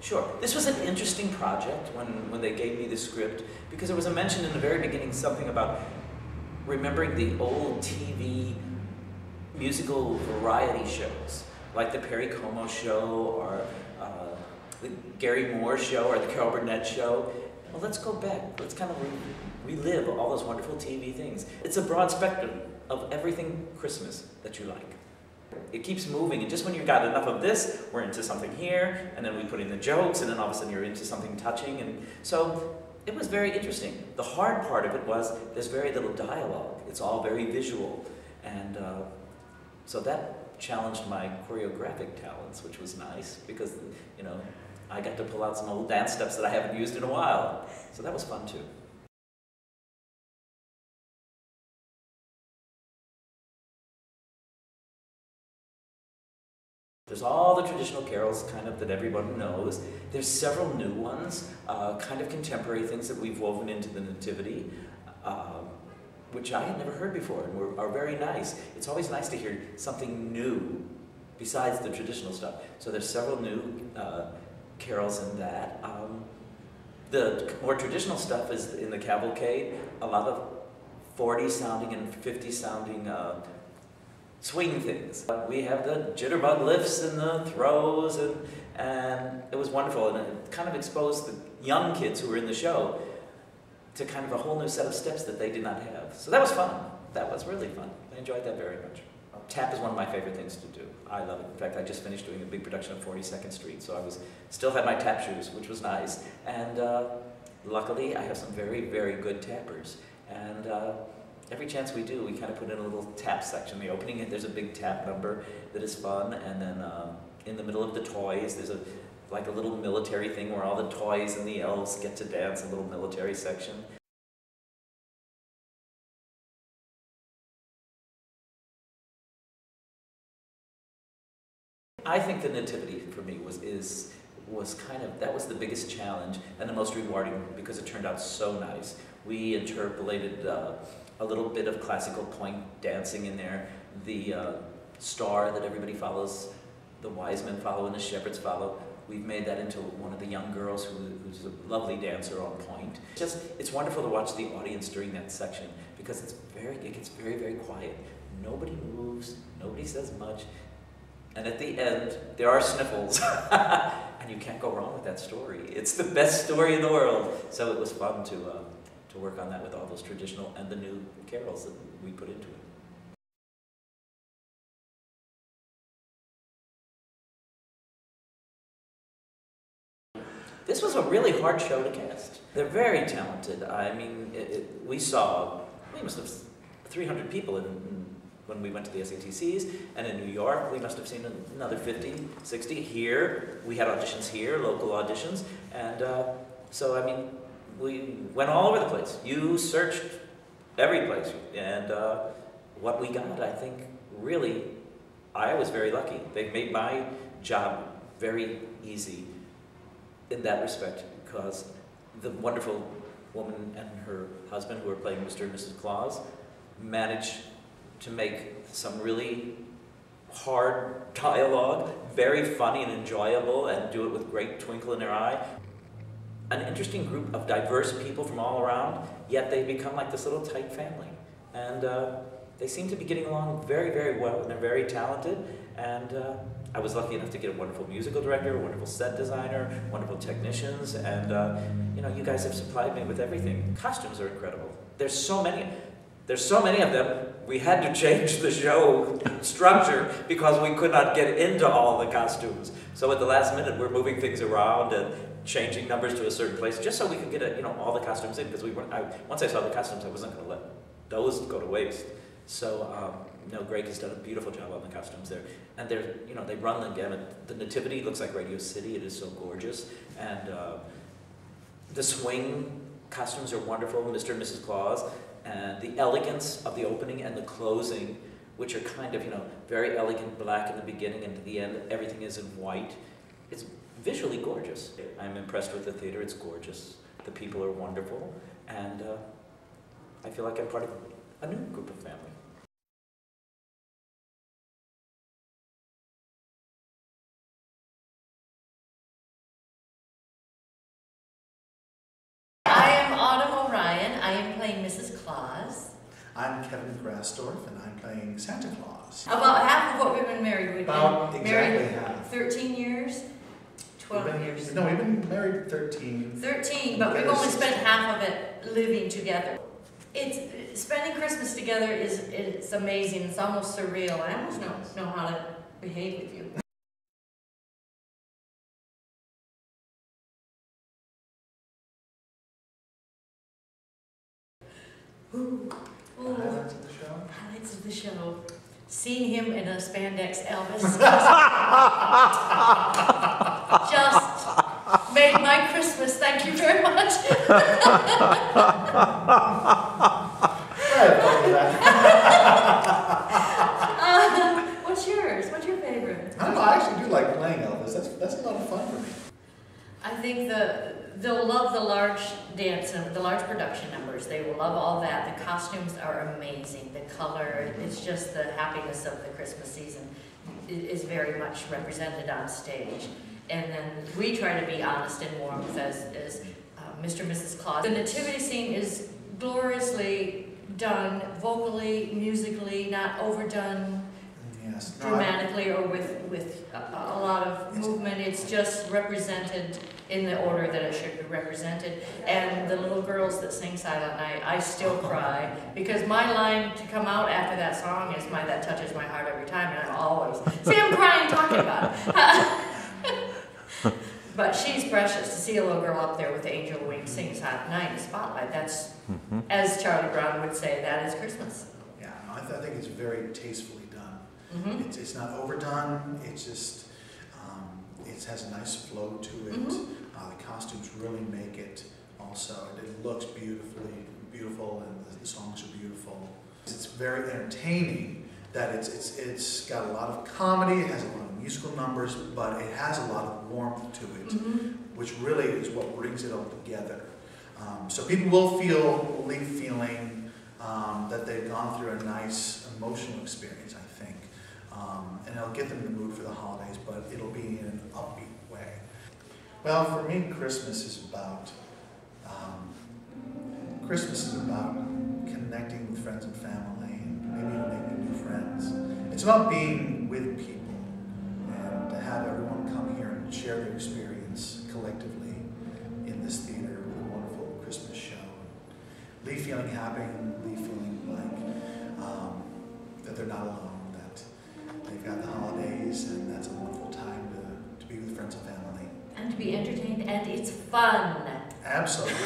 Sure. This was an interesting project when they gave me the script, because there was a mention in the very beginning, something about remembering the old TV musical variety shows, like the Perry Como show, or the Gary Moore show, or the Carol Burnett show. Well, let's go back. Let's kind of relive all those wonderful TV things. It's a broad spectrum of everything Christmas that you like. It keeps moving, and just when you've got enough of this, we're into something here, and then we put in the jokes, and then all of a sudden you're into something touching, and so it was very interesting. The hard part of it was there's very little dialogue. It's all very visual, and so that challenged my choreographic talents, which was nice, because, you know, I got to pull out some old dance steps that I haven't used in a while, so that was fun too. There's all the traditional carols kind of that everyone knows. There's several new ones, kind of contemporary things that we've woven into the Nativity, which I had never heard before and are very nice. It's always nice to hear something new besides the traditional stuff. So there's several new carols in that. The more traditional stuff is in the cavalcade, a lot of 40 sounding and 50 sounding swing things. We have the jitterbug lifts and the throws, and it was wonderful, and it kind of exposed the young kids who were in the show to kind of a whole new set of steps that they did not have. So that was fun. That was really fun. I enjoyed that very much. Tap is one of my favorite things to do. I love it. In fact, I just finished doing a big production of 42nd Street, so I still had my tap shoes, which was nice. And luckily, I have some very, very good tappers. And every chance we do, we kind of put in a little tap section. The opening, there's a big tap number that is fun, and then in the middle of the toys, there's like a little military thing where all the toys and the elves get to dance, a little military section. I think the Nativity for me was kind of, that was the biggest challenge and the most rewarding, because it turned out so nice. We interpolated a little bit of classical point dancing in there. The star that everybody follows, the wise men follow and the shepherds follow, we've made that into one of the young girls who's a lovely dancer on point. It's wonderful to watch the audience during that section, because it gets very, very quiet. Nobody moves, nobody says much. And at the end, there are sniffles, and you can't go wrong with that story. It's the best story in the world. So it was fun to work on that with all those traditional and the new carols that we put into it. This was a really hard show to cast. They're very talented. I mean, we must have 300 people when we went to the SATCs, and in New York, we must have seen another 50, 60. Here, we had auditions here, local auditions, and so, I mean, we went all over the place. You searched every place, and what we got, I think, really, I was very lucky. They made my job very easy in that respect, because the wonderful woman and her husband, who were playing Mr. and Mrs. Claus, managed to make some really hard dialogue very funny and enjoyable, and do it with great twinkle in their eye. An interesting group of diverse people from all around, yet they become like this little tight family. And they seem to be getting along very, very well, and they're very talented. And I was lucky enough to get a wonderful musical director, a wonderful set designer, wonderful technicians, and you know, you guys have supplied me with everything. Costumes are incredible. There's so many of them. We had to change the show structure because we could not get into all the costumes. So at the last minute, we're moving things around and changing numbers to a certain place, just so we could get all the costumes in, because once I saw the costumes, I wasn't going to let those go to waste. So no, Greg has done a beautiful job on the costumes there, and they run the gamut. The Nativity looks like Radio City. It is so gorgeous, and the swing costumes are wonderful. Mr. and Mrs. Claus, and the elegance of the opening and the closing, which are kind of very elegant black in the beginning, and at the end everything is in white. It's visually gorgeous. I'm impressed with the theater. It's gorgeous. The people are wonderful, and I feel like I'm part of a new group of family. I'm Kevin Grastorf, and I'm playing Santa Claus. About half of what we've been married. We've About been exactly married half. 13 years? 12 years. No, we've been married 13. 13, but we've only spent half of it living together. Spending Christmas together it's amazing. It's almost surreal. I almost know how to behave with you. Ooh. Highlights of the show? Highlights of the show. Seeing him in a spandex Elvis just made my Christmas. Thank you very much. What's yours? What's your favorite? I don't know, I actually do like playing Elvis. That's a lot of fun for me. I think they'll love the large dance and the large production numbers. They will love all that. The costumes are amazing. The color, it's just the happiness of the Christmas season is very much represented on stage. And then we try to be honest and warm as Mr. and Mrs. Claus. The nativity scene is gloriously done, vocally, musically, not overdone. Yes. Dramatically or with a lot of movement. It's just represented in the order that it should be represented. And the little girls that sing Silent Night, I still cry because my line to come out after that song is that touches my heart every time, and I'm always, see, I'm crying talking about it. But she's precious. To see a little girl up there with the angel wings singing Silent Night in the spotlight, that's, as Charlie Brown would say, that is Christmas. Yeah, no, I think it's very tastefully done. Mm-hmm. It's not overdone. It's just it has a nice flow to it. The costumes really make it. Also, it looks beautiful, and the songs are beautiful. It's very entertaining. That it's got a lot of comedy. It has a lot of musical numbers, but it has a lot of warmth to it, which really is what brings it all together. So people will leave feeling that they've gone through a nice emotional experience, I think. And it'll get them in the mood for the holidays, but it'll be in an upbeat way. Well, for me, Christmas is about connecting with friends and family, and maybe even making new friends. It's about being with people, and to have everyone come here and share their experience collectively in this theater with a wonderful Christmas show. Leave feeling happy, leave feeling like that they're not alone. They've got the holidays, and that's a wonderful time to be with friends and family. And to be entertained, and it's fun. Absolutely.